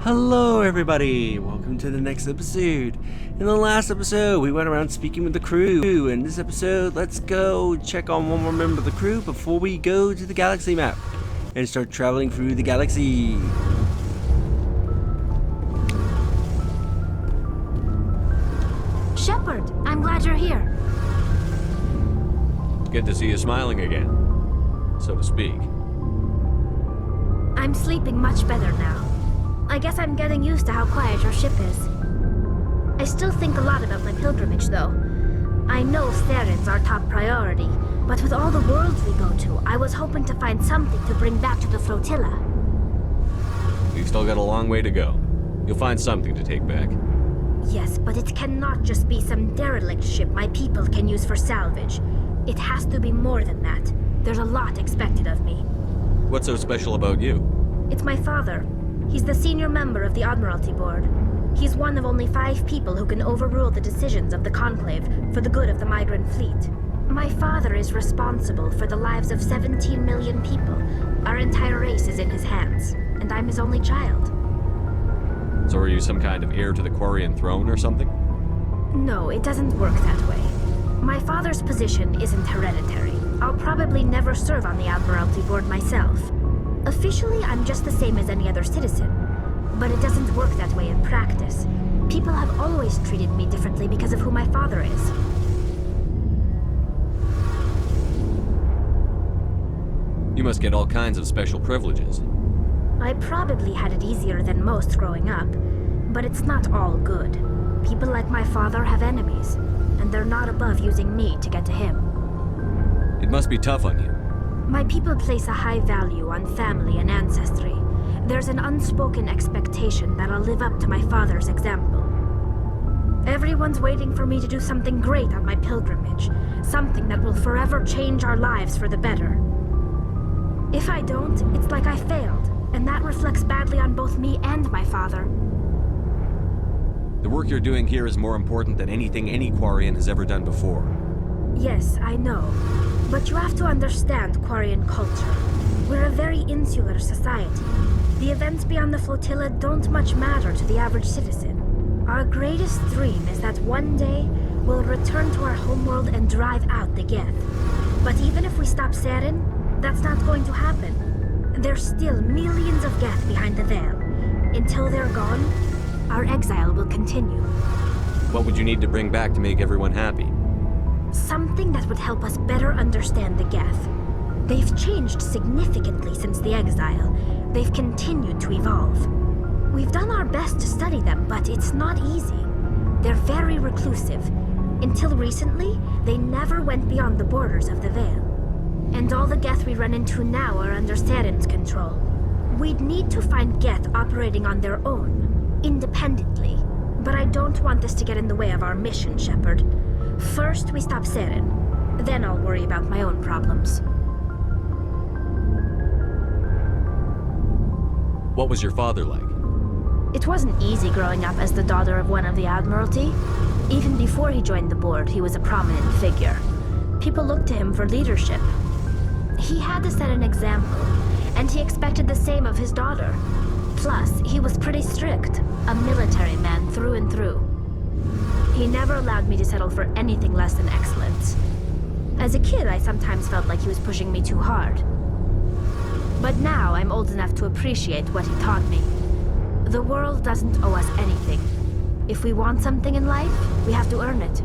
Hello everybody, welcome to the next episode. In the last episode, we went around speaking with the crew. In this episode, let's go check on one more member of the crew before we go to the galaxy map and start traveling through the galaxy. Shepard, I'm glad you're here. Good to see you smiling again, so to speak. I'm sleeping much better now. I guess I'm getting used to how quiet your ship is. I still think a lot about my pilgrimage, though. I know Theron's our top priority, but with all the worlds we go to, I was hoping to find something to bring back to the flotilla. We've still got a long way to go. You'll find something to take back. Yes, but it cannot just be some derelict ship my people can use for salvage. It has to be more than that. There's a lot expected of me. What's so special about you? It's my father. He's the senior member of the Admiralty Board. He's one of only 5 people who can overrule the decisions of the Conclave for the good of the migrant fleet. My father is responsible for the lives of 17 million people. Our entire race is in his hands, and I'm his only child. So are you some kind of heir to the Quarian throne or something? No, it doesn't work that way. My father's position isn't hereditary. I'll probably never serve on the Admiralty Board myself. Officially, I'm just the same as any other citizen, but it doesn't work that way in practice. People have always treated me differently because of who my father is. You must get all kinds of special privileges. I probably had it easier than most growing up, but it's not all good. People like my father have enemies, and they're not above using me to get to him. It must be tough on you. My people place a high value on family and ancestry. There's an unspoken expectation that I'll live up to my father's example. Everyone's waiting for me to do something great on my pilgrimage, something that will forever change our lives for the better. If I don't, it's like I failed, and that reflects badly on both me and my father. The work you're doing here is more important than anything any Quarian has ever done before. Yes, I know. But you have to understand Quarian culture. We're a very insular society. The events beyond the flotilla don't much matter to the average citizen. Our greatest dream is that one day we'll return to our homeworld and drive out the Geth. But even if we stop Saren, that's not going to happen. There's still millions of Geth behind the veil. Until they're gone, our exile will continue. What would you need to bring back to make everyone happy? Something that would help us better understand the Geth. They've changed significantly since the exile. They've continued to evolve. We've done our best to study them, but it's not easy. They're very reclusive. Until recently, they never went beyond the borders of the Veil. And all the Geth we run into now are under Saren's control. We'd need to find Geth operating on their own, independently. But I don't want this to get in the way of our mission, Shepard. First, we stop Saren. Then I'll worry about my own problems. What was your father like? It wasn't easy growing up as the daughter of one of the Admiralty. Even before he joined the board, he was a prominent figure. People looked to him for leadership. He had to set an example, and he expected the same of his daughter. Plus, he was pretty strict, a military man through and through. He never allowed me to settle for anything less than excellence. As a kid, I sometimes felt like he was pushing me too hard. But now I'm old enough to appreciate what he taught me. The world doesn't owe us anything. If we want something in life, we have to earn it.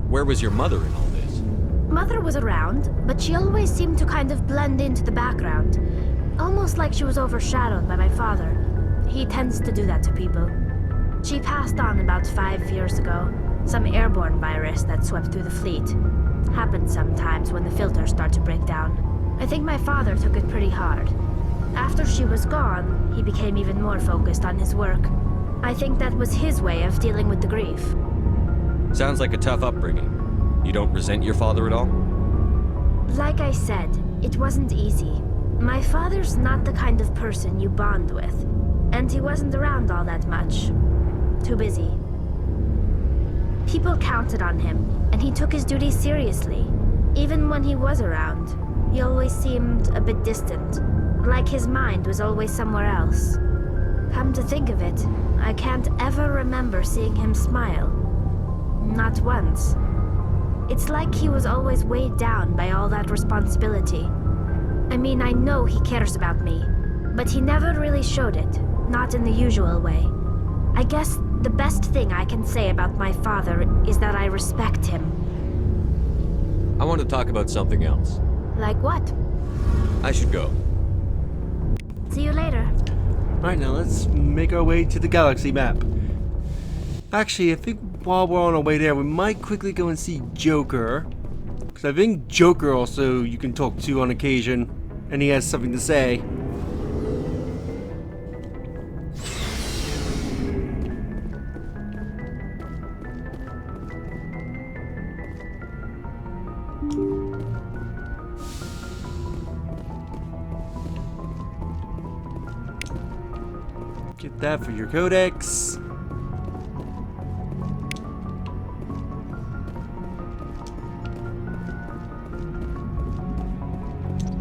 Where was your mother in all this? Mother was around, but she always seemed to kind of blend into the background. Almost like she was overshadowed by my father. He tends to do that to people. She passed on about 5 years ago. Some airborne virus that swept through the fleet. Happens sometimes when the filters start to break down. I think my father took it pretty hard. After she was gone, he became even more focused on his work. I think that was his way of dealing with the grief. Sounds like a tough upbringing. You don't resent your father at all? Like I said, it wasn't easy. My father's not the kind of person you bond with. And he wasn't around all that much. Too busy. People counted on him, and he took his duties seriously. Even when he was around, he always seemed a bit distant, like his mind was always somewhere else. Come to think of it, I can't ever remember seeing him smile. Not once. It's like he was always weighed down by all that responsibility. I mean, I know he cares about me, but he never really showed it, not in the usual way. I guess the best thing I can say about my father is that I respect him. I want to talk about something else. Like what? I should go. See you later. Alright, now let's make our way to the galaxy map. Actually, I think while we're on our way there, we might quickly go and see Joker. Because I think Joker also you can talk to on occasion, and he has something to say. Get that for your codex.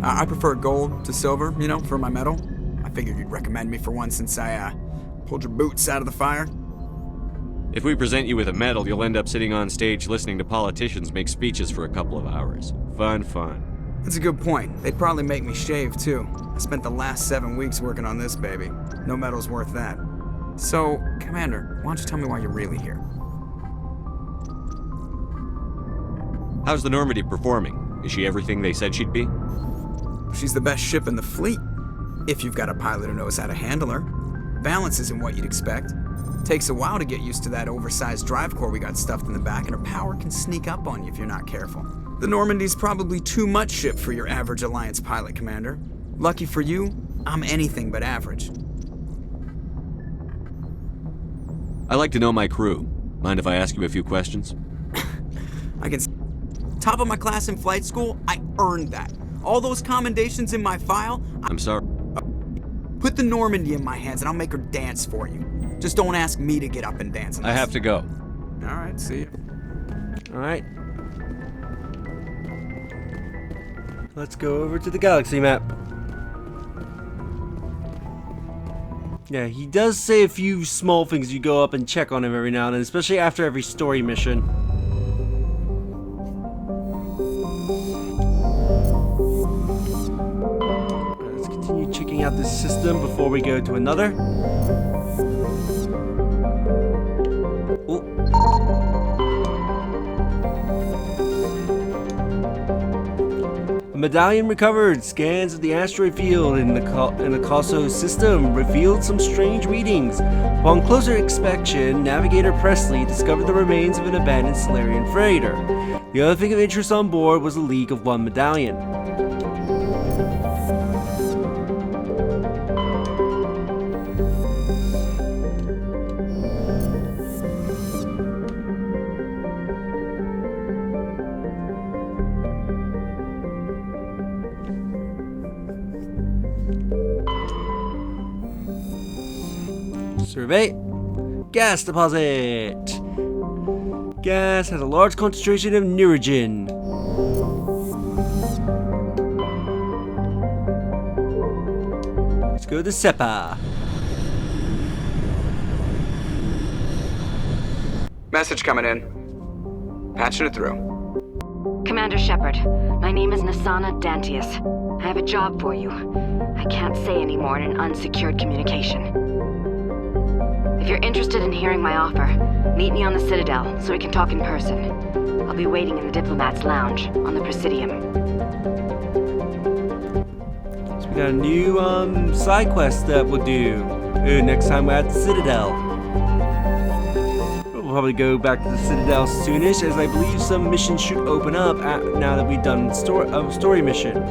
I prefer gold to silver, you know, for my medal. I figured you'd recommend me for one since I, pulled your boots out of the fire. If we present you with a medal, you'll end up sitting on stage listening to politicians make speeches for a couple of hours. Fun. That's a good point. They'd probably make me shave, too. I spent the last 7 weeks working on this baby. No medal's worth that. So, Commander, why don't you tell me why you're really here? How's the Normandy performing? Is she everything they said she'd be? She's the best ship in the fleet, if you've got a pilot who knows how to handle her. Balance isn't what you'd expect. Takes a while to get used to that oversized drive core we got stuffed in the back, and her power can sneak up on you if you're not careful. The Normandy's probably too much ship for your average Alliance pilot, Commander. Lucky for you, I'm anything but average. I like to know my crew. Mind if I ask you a few questions? I can... Top of my class in flight school, I earned that. All those commendations in my file, I'm sorry. Put the Normandy in my hands and I'll make her dance for you. Just don't ask me to get up and dance. I have to go. All right, see you. Alright. Let's go over to the galaxy map. Yeah, he does say a few small things. You go up and check on him every now and then, especially after every story mission. Let's continue checking out this system before we go to another. Oh. A medallion recovered. Scans of the asteroid field in the Caso system revealed some strange readings. Upon closer inspection, Navigator Presley discovered the remains of an abandoned Solarian freighter. The other thing of interest on board was a leak of one medallion. Survey. Gas deposit. Gas has a large concentration of neurogen. Let's go to SEPA. Message coming in. Patching it through. Commander Shepard, my name is Nasana Dantius. I have a job for you. I can't say any more in an unsecured communication. If you're interested in hearing my offer, meet me on the Citadel so we can talk in person. I'll be waiting in the Diplomat's Lounge on the Presidium. So we got a new side quest that we'll do next time we're at the Citadel. We'll probably go back to the Citadel soonish, as I believe some missions should open up now that we've done story mission.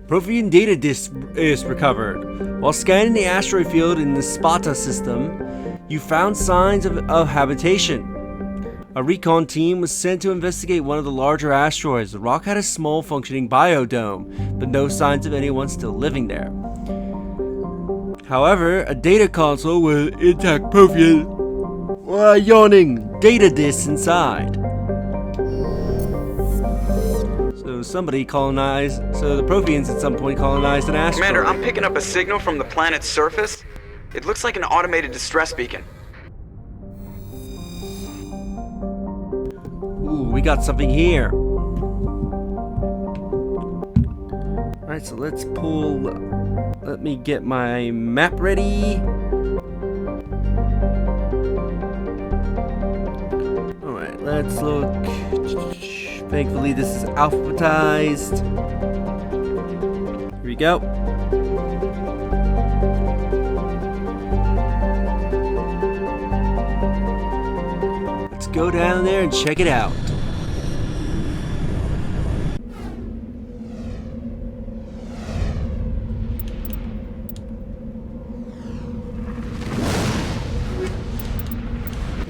Prothean data disk is recovered. While scanning the asteroid field in the Sparta system, you found signs of habitation. A recon team was sent to investigate one of the larger asteroids. The rock had a small functioning biodome, but no signs of anyone still living there. However, a data console with intact Prothean yawning data disks inside. So So somebody colonized, so the Protheans at some point colonized an asteroid. Commander, I'm picking up a signal from the planet's surface. It looks like an automated distress beacon. Ooh, we got something here. Alright, so let's pull... Let me get my map ready. Alright, let's look. Thankfully, this is alphabetized. Here we go. Let's go down there and check it out.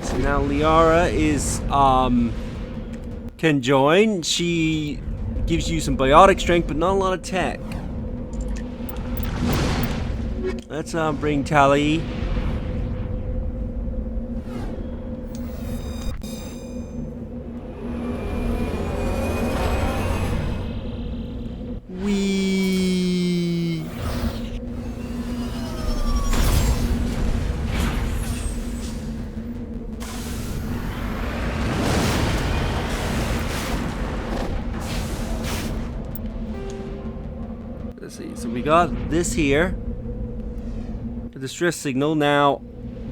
So now Liara is, can join. She gives you some biotic strength, but not a lot of tech. Let's bring Tali. Wee. Let's see. So we got this here. The distress signal. Now,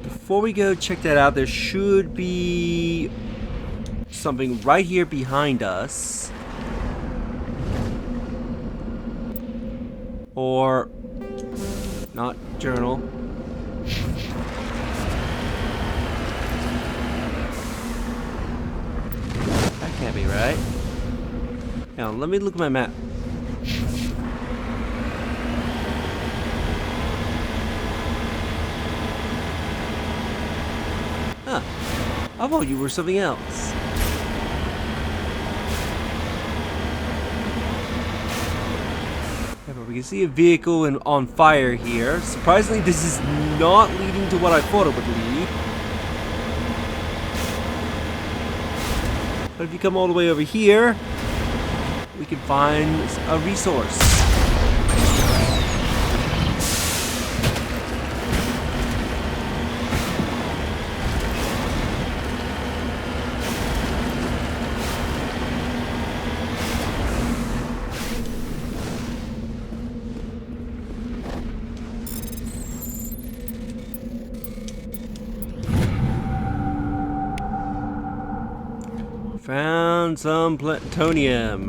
before we go check that out, there should be something right here behind us. Or not journal. That can't be right. Now, let me look at my map. Huh. I thought you were something else. Yeah, but we can see a vehicle on fire here. Surprisingly, this is not leading to what I thought it would lead. But if you come all the way over here, we can find a resource. Found some plutonium.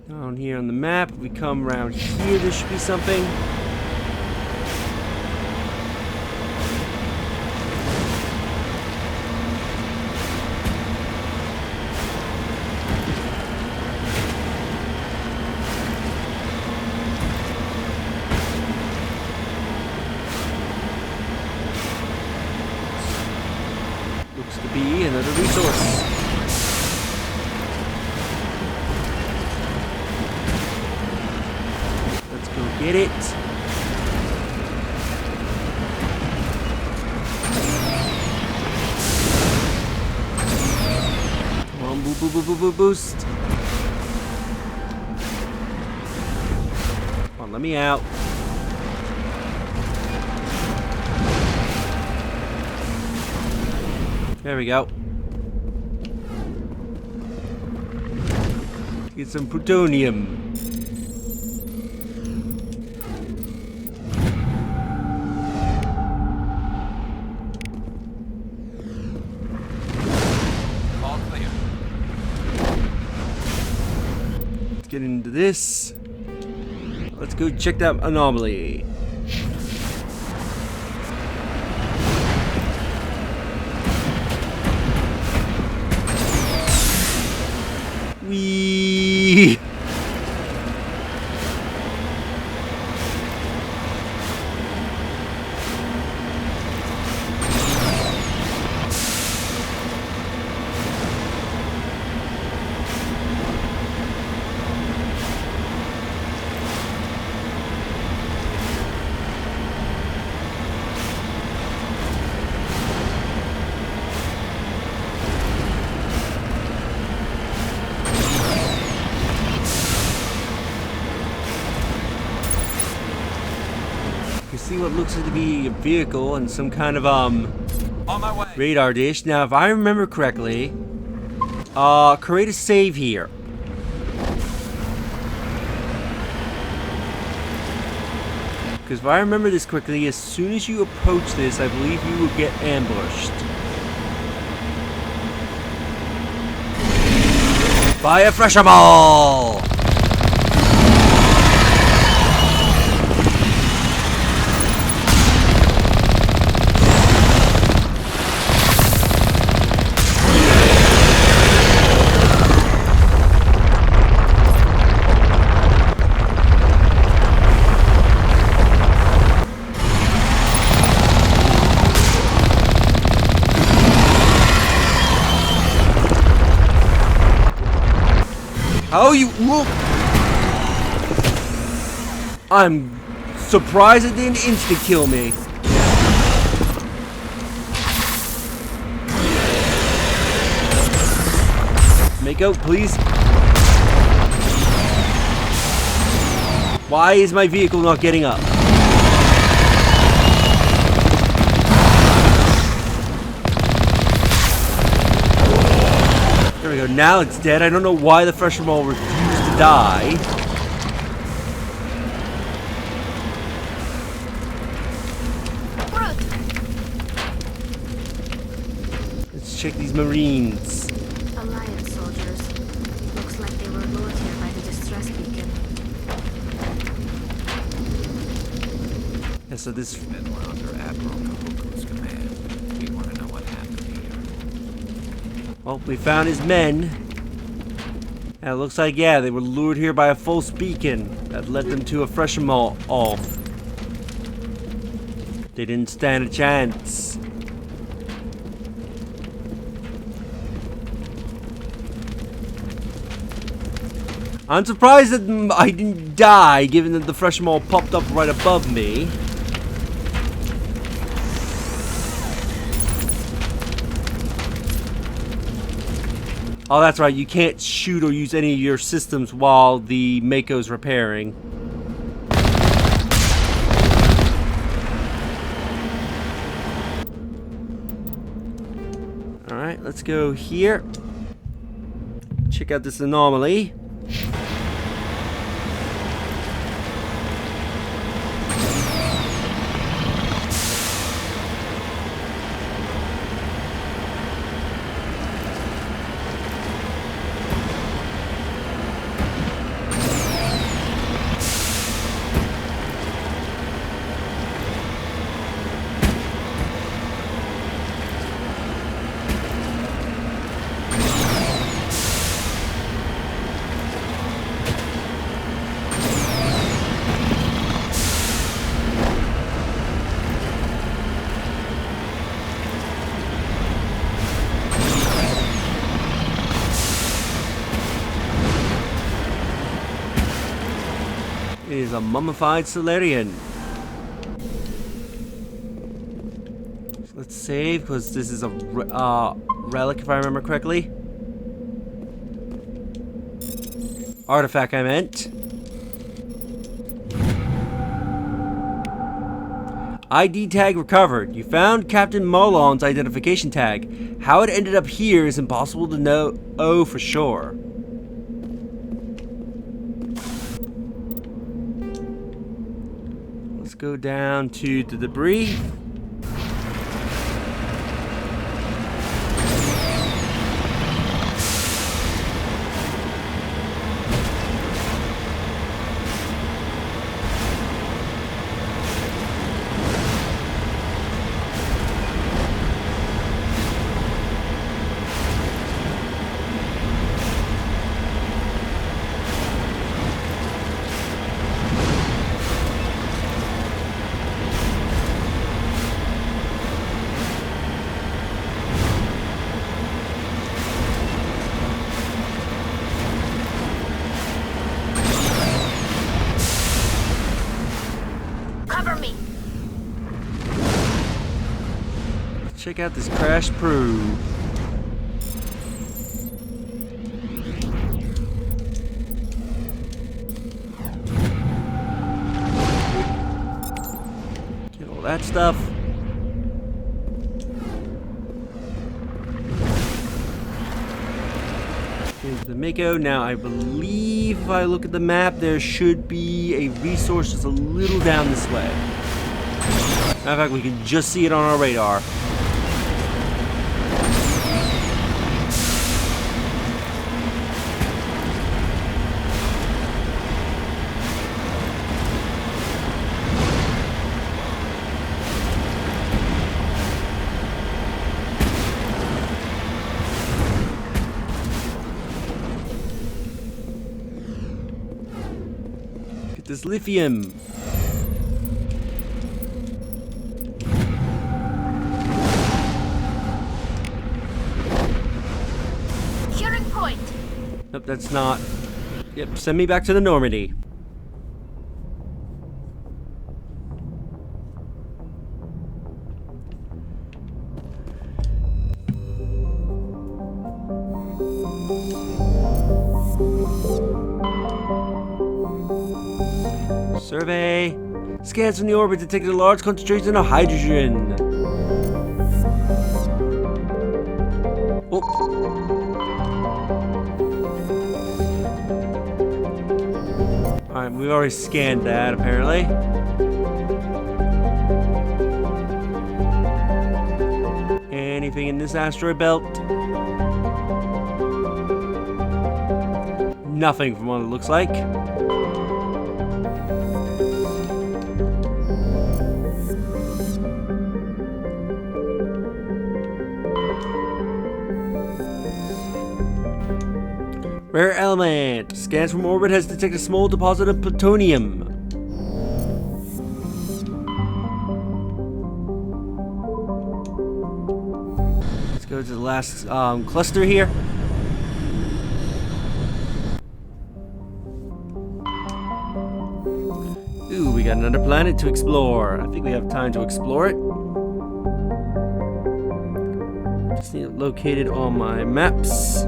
Down here on the map, we come around here, there should be something. Looks to be another resource. Let's go get it. Come on, boost. Come on, let me out. There we go. Get some plutonium. All clear. Let's get into this. Let's go check that anomaly. Wee. see what looks to be a vehicle and some kind of On my way. radar dish. Now, if I remember correctly, create a save here. Because if I remember this quickly, as soon as you approach this, I believe you will get ambushed. By a Thresher ball! How you look? I'm surprised it didn't insta kill me. Make out, please. Why is my vehicle not getting up? There we go, now it's dead. I don't know why the Thresher ball refused to die. Let's check these Marines. Alliance soldiers. Looks like they were lured here by the distress beacon. Yeah, so this... Men were under Admiral Kahuku's command. We want to know what happened here. Well, we found his men. And it looks like, yeah, they were lured here by a false beacon that led them to a Thresher ball off. They didn't stand a chance. I'm surprised that I didn't die, given that the Thresher ball popped up right above me. Oh, that's right. You can't shoot or use any of your systems while the Mako's repairing. Alright, let's go here. Check out this anomaly. It is a mummified Solarian. Let's save, because this is a relic, if I remember correctly. Artifact, I meant. ID tag recovered. You found Captain Molon's identification tag. How it ended up here is impossible to know for sure. Let's go down to the debris. Check out this crash proof. that stuff. Here's the Mako. Now, I believe if I look at the map, there should be a resource just a little down this way. Matter of fact, we can just see it on our radar. This lithium. Curing point. Nope, that's not. Yep, send me back to the Normandy. Survey. Scans from the orbit detected a large concentration of hydrogen. Oh. Alright, we've already scanned that apparently. Anything in this asteroid belt? Nothing from what it looks like. Rare element. Scans from orbit has detected a small deposit of plutonium. Let's go to the last cluster here. Ooh, we got another planet to explore. I think we have time to explore it. Just need it located on my maps.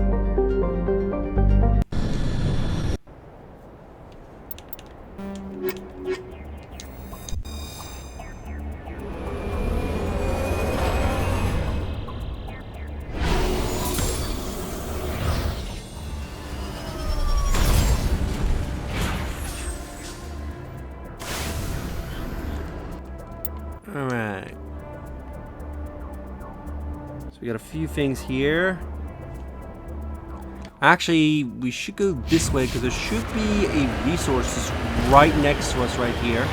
Alright. So we got a few things here. Actually, we should go this way because there should be a resource just right next to us right here.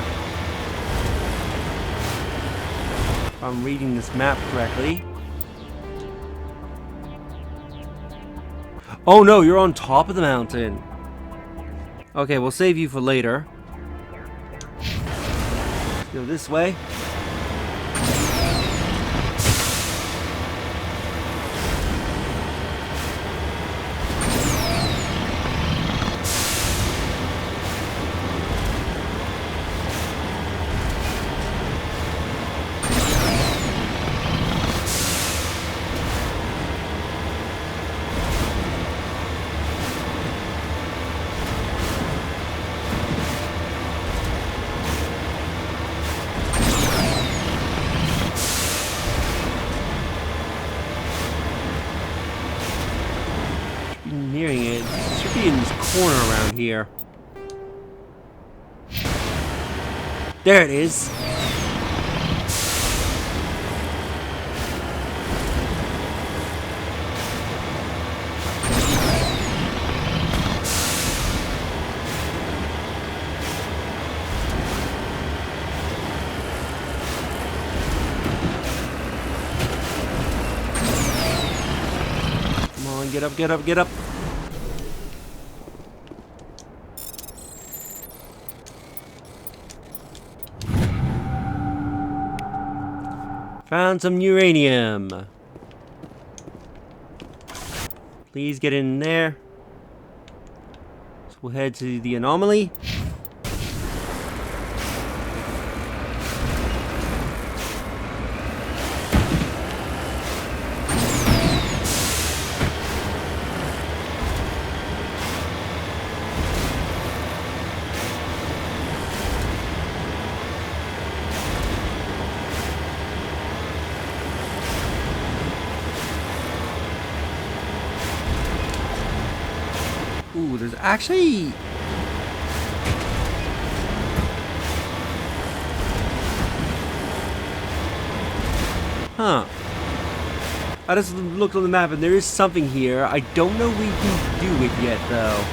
If I'm reading this map correctly. Oh no, you're on top of the mountain. Okay, we'll save you for later. Let's go this way. Nearing it. It should be in this corner around here. There it is. Come on, get up, get up, get up. Found some uranium. Please get in there. So we'll head to the anomaly. Ooh, there's actually... Huh. I just looked on the map and there is something here. I don't know if we can do it yet, though.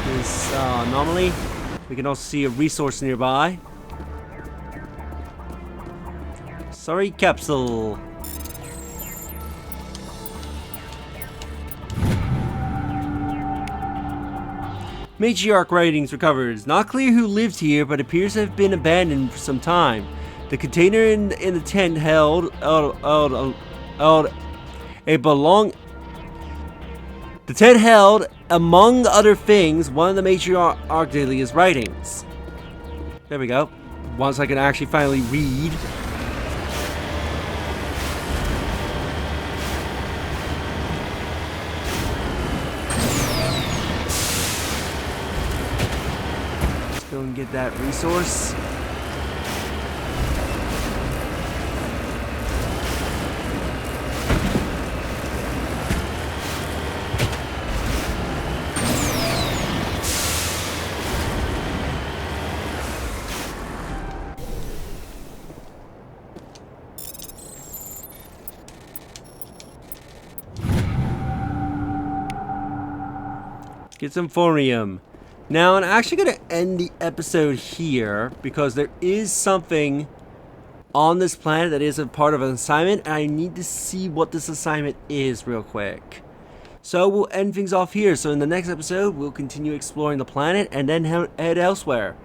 This anomaly. We can also see a resource nearby. Sorry, capsule. Matriarch writings recovered. It's not clear who lived here, but appears to have been abandoned for some time. The container in the tent held a belong. The tent held, among other things, one of the Matriarch Delia's writings. There we go. Once I can actually finally read. Let's go and get that resource. Get some thorium. Now, I'm actually going to end the episode here because there is something on this planet that is a part of an assignment, and I need to see what this assignment is real quick. So we'll end things off here. So in the next episode, we'll continue exploring the planet and then head elsewhere.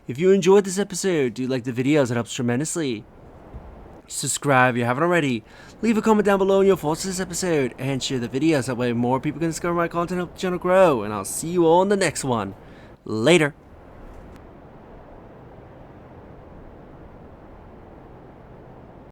If you enjoyed this episode, do like the videos, it helps tremendously. Subscribe if you haven't already. Leave a comment down below on your thoughts on this episode and share the videos. That way more people can discover my content and help the channel grow. And I'll see you all in the next one. Later.